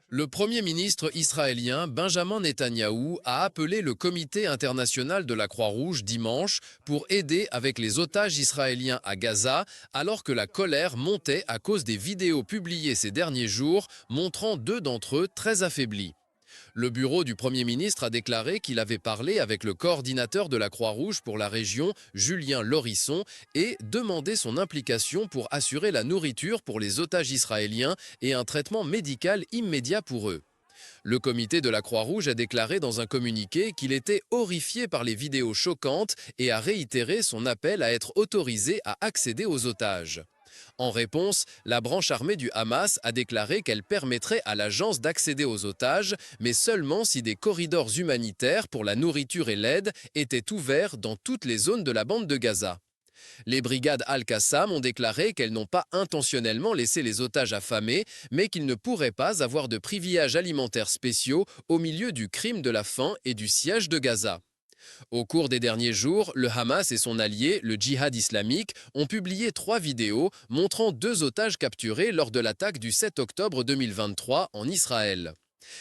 Le Premier ministre israélien Benjamin Netanyahou a appelé le Comité international de la Croix-Rouge dimanche pour aider avec les otages israéliens à Gaza, alors que la colère montait à cause des vidéos publiées ces derniers jours montrant deux d'entre eux très affaiblis. Le bureau du Premier ministre a déclaré qu'il avait parlé avec le coordinateur de la Croix-Rouge pour la région, Julien Laurisson, et demandé son implication pour assurer la nourriture pour les otages israéliens et un traitement médical immédiat pour eux. Le comité de la Croix-Rouge a déclaré dans un communiqué qu'il était horrifié par les vidéos choquantes et a réitéré son appel à être autorisé à accéder aux otages. En réponse, la branche armée du Hamas a déclaré qu'elle permettrait à l'agence d'accéder aux otages, mais seulement si des corridors humanitaires pour la nourriture et l'aide étaient ouverts dans toutes les zones de la bande de Gaza. Les brigades Al-Qassam ont déclaré qu'elles n'ont pas intentionnellement laissé les otages affamés, mais qu'ils ne pourraient pas avoir de privilèges alimentaires spéciaux au milieu du crime de la faim et du siège de Gaza. Au cours des derniers jours, le Hamas et son allié, le Djihad islamique, ont publié 3 vidéos montrant 2 otages capturés lors de l'attaque du 7 octobre 2023 en Israël.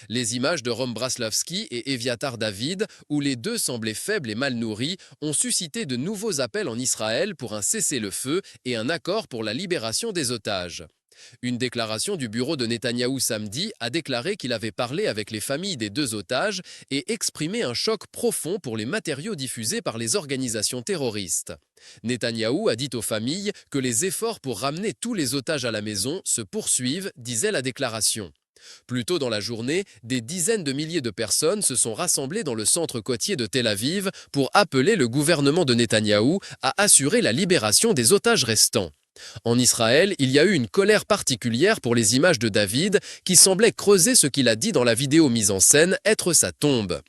Les images de Rom Braslavski et Eviatar David, où les deux semblaient faibles et mal nourris, ont suscité de nouveaux appels en Israël pour un cessez-le-feu et un accord pour la libération des otages. Une déclaration du bureau de Netanyahou samedi a déclaré qu'il avait parlé avec les familles des 2 otages et exprimé un choc profond pour les matériaux diffusés par les organisations terroristes. Netanyahou a dit aux familles que les efforts pour ramener tous les otages à la maison se poursuivent, disait la déclaration. Plus tôt dans la journée, des dizaines de milliers de personnes se sont rassemblées dans le centre côtier de Tel Aviv pour appeler le gouvernement de Netanyahou à assurer la libération des otages restants. En Israël, il y a eu une colère particulière pour les images de David qui semblait creuser ce qu'il a dit dans la vidéo mise en scène être sa tombe.